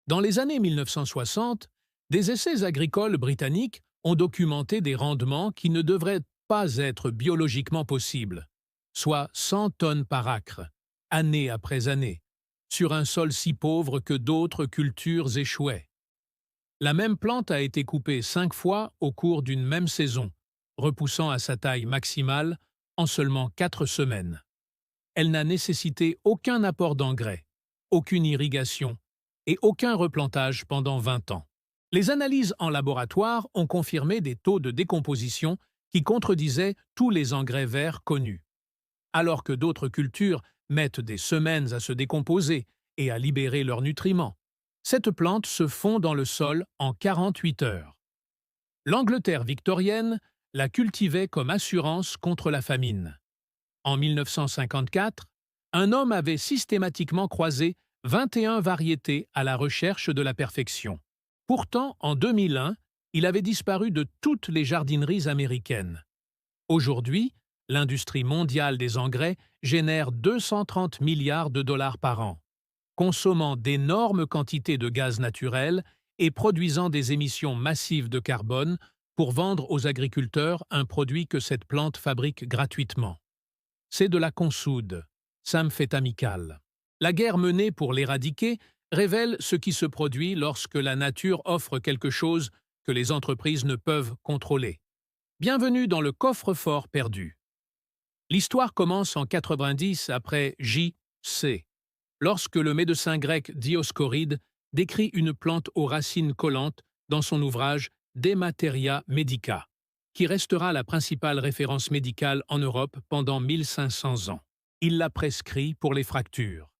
Dans les années 1960, des essais agricoles britanniques ont documenté des rendements qui ne devraient pas être biologiquement possibles, soit 100 tonnes par acre, année après année, sur un sol si pauvre que d'autres cultures échouaient. La même plante a été coupée 5 fois au cours d'une même saison, repoussant à sa taille maximale en seulement 4 semaines. Elle n'a nécessité aucun apport d'engrais, aucune irrigation et aucun replantage pendant 20 ans. Les analyses en laboratoire ont confirmé des taux de décomposition qui contredisaient tous les engrais verts connus. Alors que d'autres cultures mettent des semaines à se décomposer et à libérer leurs nutriments, cette plante se fond dans le sol en 48 heures. L'Angleterre victorienne la cultivait comme assurance contre la famine. En 1954, un homme avait systématiquement croisé 21 variétés à la recherche de la perfection. Pourtant, en 2001, il avait disparu de toutes les jardineries américaines. Aujourd'hui, l'industrie mondiale des engrais génère 230 milliards de dollars par an, consommant d'énormes quantités de gaz naturel et produisant des émissions massives de carbone pour vendre aux agriculteurs un produit que cette plante fabrique gratuitement. C'est de la consoude, symphétamicale. La guerre menée pour l'éradiquer révèle ce qui se produit lorsque la nature offre quelque chose que les entreprises ne peuvent contrôler. Bienvenue dans le coffre-fort perdu. L'histoire commence en 90 après J.C., lorsque le médecin grec Dioscoride décrit une plante aux racines collantes dans son ouvrage De Materia Medica, qui restera la principale référence médicale en Europe pendant 1500 ans. Il la prescrit pour les fractures.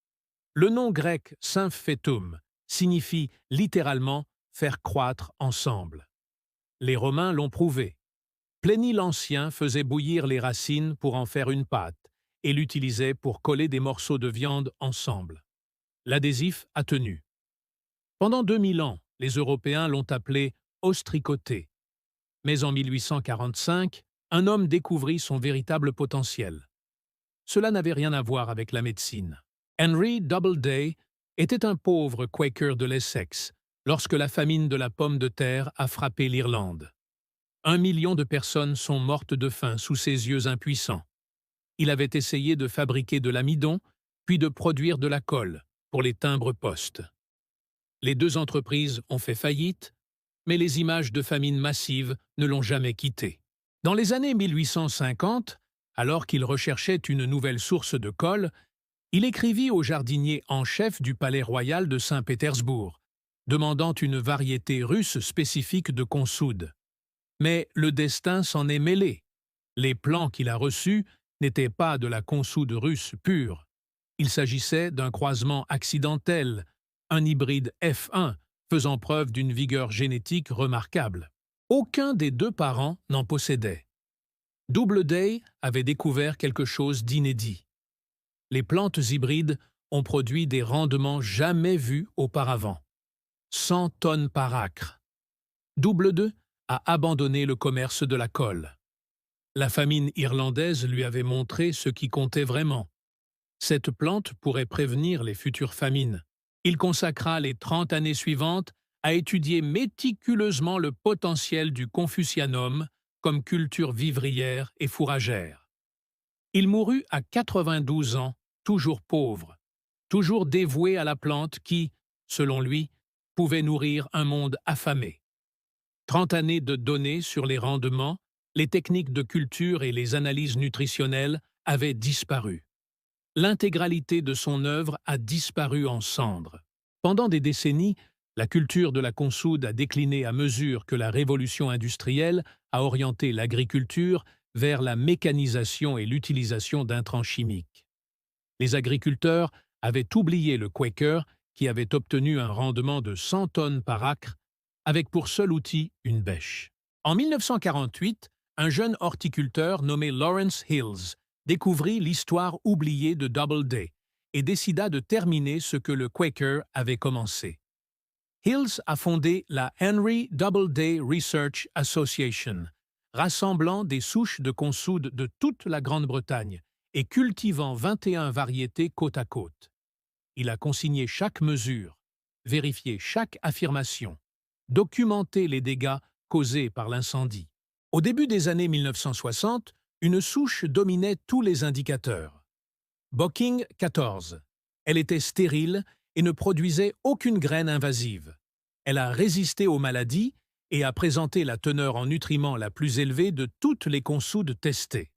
Le nom grec symphétum signifie littéralement « faire croître ensemble ». Les Romains l'ont prouvé. Pliny l'Ancien faisait bouillir les racines pour en faire une pâte et l'utilisait pour coller des morceaux de viande ensemble. L'adhésif a tenu. Pendant 2000 ans, les Européens l'ont appelé ostricoté. Mais en 1845, un homme découvrit son véritable potentiel. Cela n'avait rien à voir avec la médecine. Henry Doubleday était un pauvre Quaker de l'Essex lorsque la famine de la pomme de terre a frappé l'Irlande. 1 million de personnes sont mortes de faim sous ses yeux impuissants. Il avait essayé de fabriquer de l'amidon, puis de produire de la colle pour les timbres-poste. Les deux entreprises ont fait faillite, mais les images de famine massive ne l'ont jamais quitté. Dans les années 1850, alors qu'il recherchait une nouvelle source de colle, il écrivit au jardinier en chef du palais royal de Saint-Pétersbourg, demandant une variété russe spécifique de consoude. Mais le destin s'en est mêlé. Les plants qu'il a reçus n'étaient pas de la consoude russe pure. Il s'agissait d'un croisement accidentel, un hybride F1 faisant preuve d'une vigueur génétique remarquable. Aucun des deux parents n'en possédait. Doubleday avait découvert quelque chose d'inédit. Les plantes hybrides ont produit des rendements jamais vus auparavant. 100 tonnes par acre. Doubleday a abandonné le commerce de la colle. La famine irlandaise lui avait montré ce qui comptait vraiment. Cette plante pourrait prévenir les futures famines. Il consacra les 30 années suivantes à étudier méticuleusement le potentiel du confucianum comme culture vivrière et fourragère. Il mourut à 92 ans, toujours pauvre, toujours dévoué à la plante qui, selon lui, pouvait nourrir un monde affamé. 30 années de données sur les rendements, les techniques de culture et les analyses nutritionnelles avaient disparu. L'intégralité de son œuvre a disparu en cendres. Pendant des décennies, la culture de la consoude a décliné à mesure que la révolution industrielle a orienté l'agriculture vers la mécanisation et l'utilisation d'intrants chimiques. Les agriculteurs avaient oublié le Quaker qui avait obtenu un rendement de 100 tonnes par acre avec pour seul outil une bêche. En 1948, un jeune horticulteur nommé Lawrence Hills découvrit l'histoire oubliée de Doubleday et décida de terminer ce que le Quaker avait commencé. Hills a fondé la Henry Doubleday Research Association, rassemblant des souches de consoude de toute la Grande-Bretagne et cultivant 21 variétés côte à côte. Il a consigné chaque mesure, vérifier chaque affirmation, documenter les dégâts causés par l'incendie. Au début des années 1960, une souche dominait tous les indicateurs. Bocking 14. Elle était stérile et ne produisait aucune graine invasive. Elle a résisté aux maladies et a présenté la teneur en nutriments la plus élevée de toutes les consoudes testées.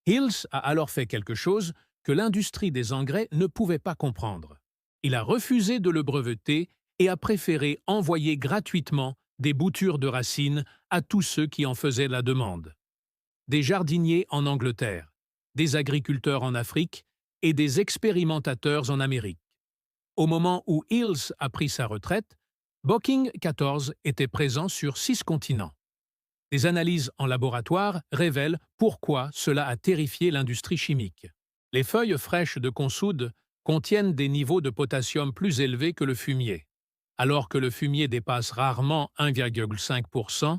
Hills a alors fait quelque chose que l'industrie des engrais ne pouvait pas comprendre. Il a refusé de le breveter et a préféré envoyer gratuitement des boutures de racines à tous ceux qui en faisaient la demande. Des jardiniers en Angleterre, des agriculteurs en Afrique et des expérimentateurs en Amérique. Au moment où Hills a pris sa retraite, Bocking 14 était présent sur 6 continents. Des analyses en laboratoire révèlent pourquoi cela a terrifié l'industrie chimique. Les feuilles fraîches de consoude contiennent des niveaux de potassium plus élevés que le fumier. Alors que le fumier dépasse rarement 1,5%,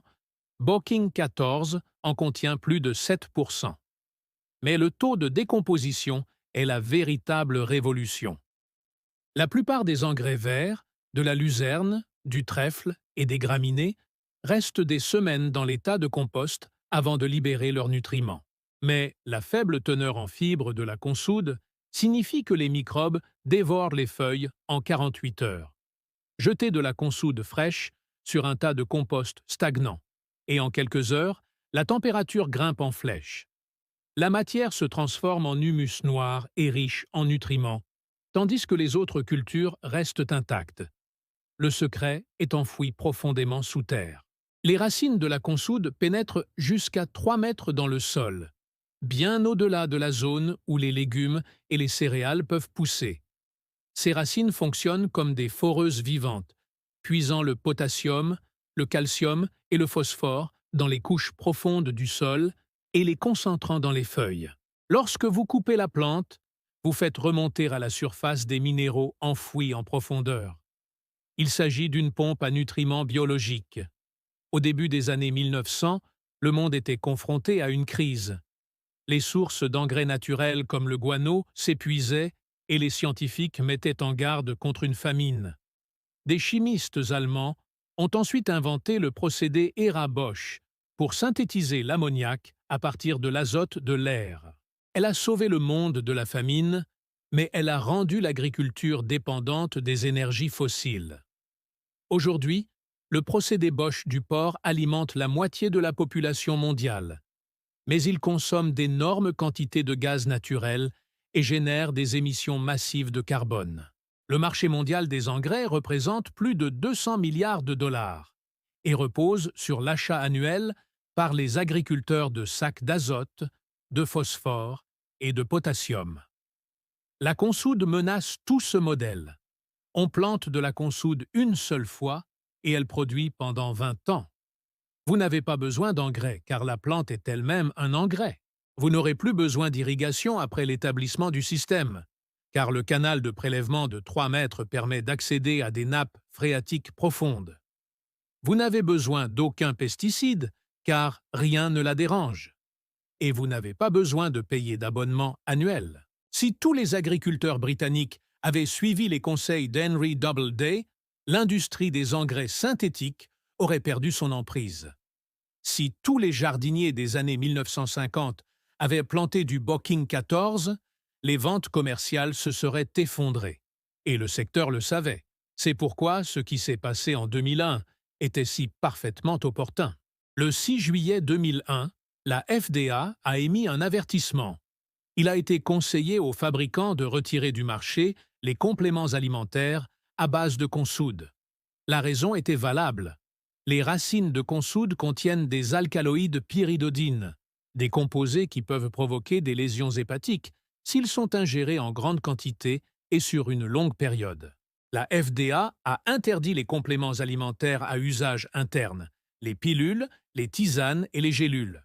Bocking 14 en contient plus de 7%. Mais le taux de décomposition est la véritable révolution. La plupart des engrais verts, de la luzerne, du trèfle et des graminées restent des semaines dans l'état de compost avant de libérer leurs nutriments. Mais la faible teneur en fibres de la consoude signifie que les microbes dévorent les feuilles en 48 heures. Jetez de la consoude fraîche sur un tas de compost stagnant, et en quelques heures, la température grimpe en flèche. La matière se transforme en humus noir et riche en nutriments, tandis que les autres cultures restent intactes. Le secret est enfoui profondément sous terre. Les racines de la consoude pénètrent jusqu'à 3 mètres dans le sol, bien au-delà de la zone où les légumes et les céréales peuvent pousser. Ces racines fonctionnent comme des foreuses vivantes, puisant le potassium, le calcium et le phosphore dans les couches profondes du sol et les concentrant dans les feuilles. Lorsque vous coupez la plante, vous faites remonter à la surface des minéraux enfouis en profondeur. Il s'agit d'une pompe à nutriments biologiques. Au début des années 1900, le monde était confronté à une crise. Les sources d'engrais naturels comme le guano s'épuisaient et les scientifiques mettaient en garde contre une famine. Des chimistes allemands ont ensuite inventé le procédé Hérat-Bosch pour synthétiser l'ammoniac à partir de l'azote de l'air. Elle a sauvé le monde de la famine, mais elle a rendu l'agriculture dépendante des énergies fossiles. Aujourd'hui, le procédé Bosch du porc alimente la moitié de la population mondiale, mais il consomme d'énormes quantités de gaz naturel et génère des émissions massives de carbone. Le marché mondial des engrais représente plus de 200 milliards de dollars et repose sur l'achat annuel par les agriculteurs de sacs d'azote, de phosphore et de potassium. La consoude menace tout ce modèle. On plante de la consoude une seule fois et elle produit pendant 20 ans. Vous n'avez pas besoin d'engrais car la plante est elle-même un engrais. Vous n'aurez plus besoin d'irrigation après l'établissement du système, car le canal de prélèvement de 3 mètres permet d'accéder à des nappes phréatiques profondes. Vous n'avez besoin d'aucun pesticide car rien ne la dérange. Et vous n'avez pas besoin de payer d'abonnement annuel. Si tous les agriculteurs britanniques avaient suivi les conseils d'Henry Doubleday, l'industrie des engrais synthétiques aurait perdu son emprise. Si tous les jardiniers des années 1950 avaient planté du Bocking 14, les ventes commerciales se seraient effondrées. Et le secteur le savait. C'est pourquoi ce qui s'est passé en 2001 était si parfaitement opportun. Le 6 juillet 2001, la FDA a émis un avertissement. Il a été conseillé aux fabricants de retirer du marché les compléments alimentaires à base de consoude. La raison était valable. Les racines de consoude contiennent des alcaloïdes pyridodines, des composés qui peuvent provoquer des lésions hépatiques s'ils sont ingérés en grande quantité et sur une longue période. La FDA a interdit les compléments alimentaires à usage interne, les pilules, les tisanes et les gélules.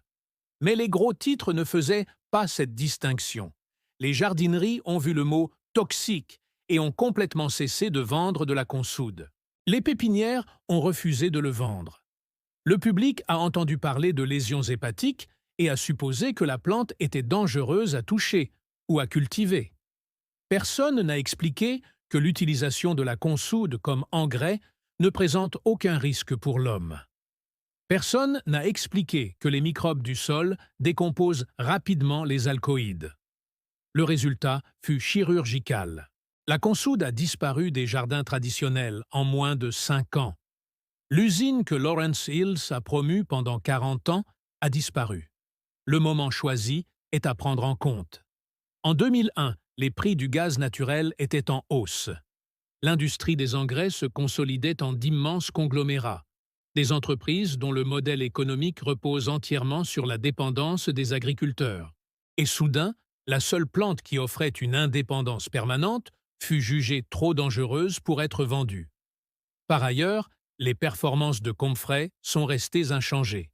Mais les gros titres ne faisaient pas cette distinction. Les jardineries ont vu le mot « toxique » et ont complètement cessé de vendre de la consoude. Les pépinières ont refusé de le vendre. Le public a entendu parler de lésions hépatiques et a supposé que la plante était dangereuse à toucher ou à cultiver. Personne n'a expliqué que l'utilisation de la consoude comme engrais ne présente aucun risque pour l'homme. Personne n'a expliqué que les microbes du sol décomposent rapidement les alcoïdes. Le résultat fut chirurgical. La consoude a disparu des jardins traditionnels en moins de 5 ans. L'usine que Lawrence Hills a promue pendant 40 ans a disparu. Le moment choisi est à prendre en compte. En 2001, les prix du gaz naturel étaient en hausse. L'industrie des engrais se consolidait en d'immenses conglomérats, des entreprises dont le modèle économique repose entièrement sur la dépendance des agriculteurs. Et soudain, la seule plante qui offrait une indépendance permanente fut jugée trop dangereuse pour être vendue. Par ailleurs, les performances de Comfrey sont restées inchangées.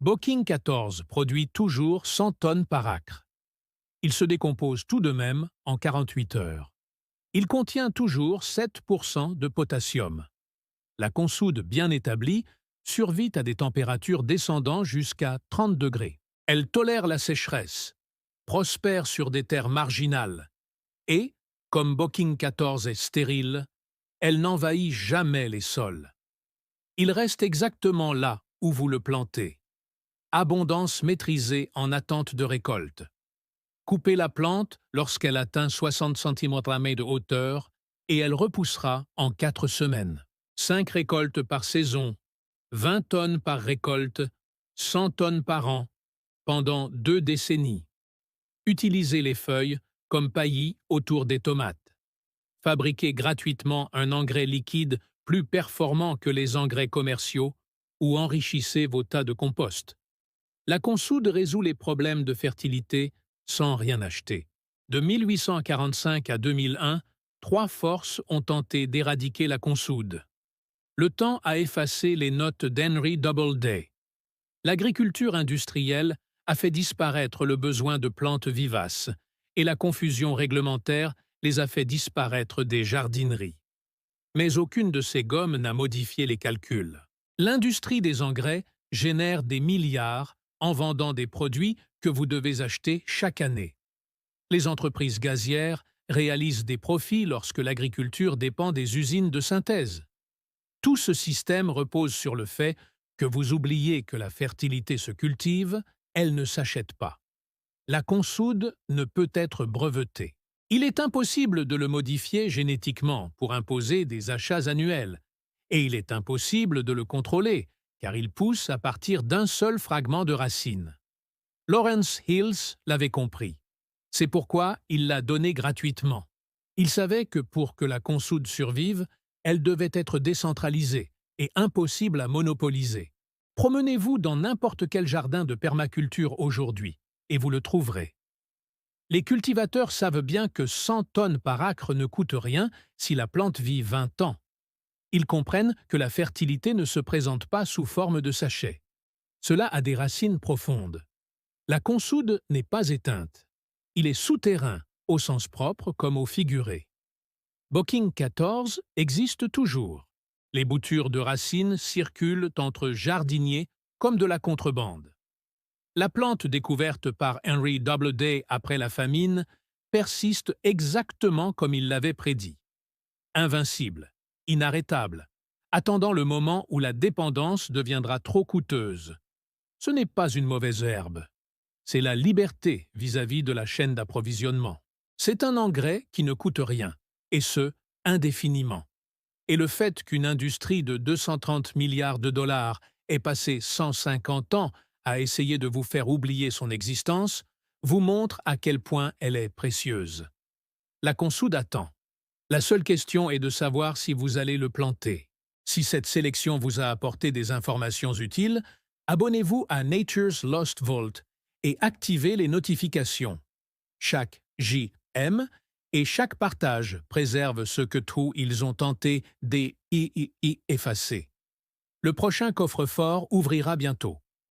Bocking 14 produit toujours 100 tonnes par acre. Il se décompose tout de même en 48 heures. Il contient toujours 7% de potassium. La consoude bien établie survit à des températures descendant jusqu'à 30 degrés. Elle tolère la sécheresse, prospère sur des terres marginales et, comme Bocking 14 est stérile, elle n'envahit jamais les sols. Il reste exactement là où vous le plantez. Abondance maîtrisée en attente de récolte. Coupez la plante lorsqu'elle atteint 60 cm de hauteur et elle repoussera en 4 semaines. 5 récoltes par saison, 20 tonnes par récolte, 100 tonnes par an, pendant 2 décennies. Utilisez les feuilles comme paillis autour des tomates. Fabriquez gratuitement un engrais liquide plus performant que les engrais commerciaux ou enrichissez vos tas de compost. La consoude résout les problèmes de fertilité sans rien acheter. De 1845 à 2001, 3 forces ont tenté d'éradiquer la consoude. Le temps a effacé les notes d'Henry Doubleday. L'agriculture industrielle a fait disparaître le besoin de plantes vivaces et la confusion réglementaire les a fait disparaître des jardineries. Mais aucune de ces gommes n'a modifié les calculs. L'industrie des engrais génère des milliards en vendant des produits que vous devez acheter chaque année. Les entreprises gazières réalisent des profits lorsque l'agriculture dépend des usines de synthèse. Tout ce système repose sur le fait que vous oubliez que la fertilité se cultive, elle ne s'achète pas. La consoude ne peut être brevetée. Il est impossible de le modifier génétiquement pour imposer des achats annuels, et il est impossible de le contrôler, car il pousse à partir d'un seul fragment de racine. Lawrence Hills l'avait compris. C'est pourquoi il l'a donné gratuitement. Il savait que pour que la consoude survive, elle devait être décentralisée et impossible à monopoliser. Promenez-vous dans n'importe quel jardin de permaculture aujourd'hui, et vous le trouverez. Les cultivateurs savent bien que 100 tonnes par acre ne coûtent rien si la plante vit 20 ans. Ils comprennent que la fertilité ne se présente pas sous forme de sachet. Cela a des racines profondes. La consoude n'est pas éteinte. Il est souterrain, au sens propre comme au figuré. Bocking 14 existe toujours. Les boutures de racines circulent entre jardiniers comme de la contrebande. La plante découverte par Henry Doubleday après la famine persiste exactement comme il l'avait prédit. Invincible, inarrêtable, attendant le moment où la dépendance deviendra trop coûteuse. Ce n'est pas une mauvaise herbe. C'est la liberté vis-à-vis de la chaîne d'approvisionnement. C'est un engrais qui ne coûte rien, et ce, indéfiniment. Et le fait qu'une industrie de 230 milliards de dollars ait passé 150 ans à essayer de vous faire oublier son existence vous montre à quel point elle est précieuse. La consoude attend. La seule question est de savoir si vous allez le planter. Si cette sélection vous a apporté des informations utiles, abonnez-vous à Nature's Lost Vault et activez les notifications. Chaque JM et chaque partage préserve ce que tous ils ont tenté d'effacer. Le prochain coffre-fort ouvrira bientôt.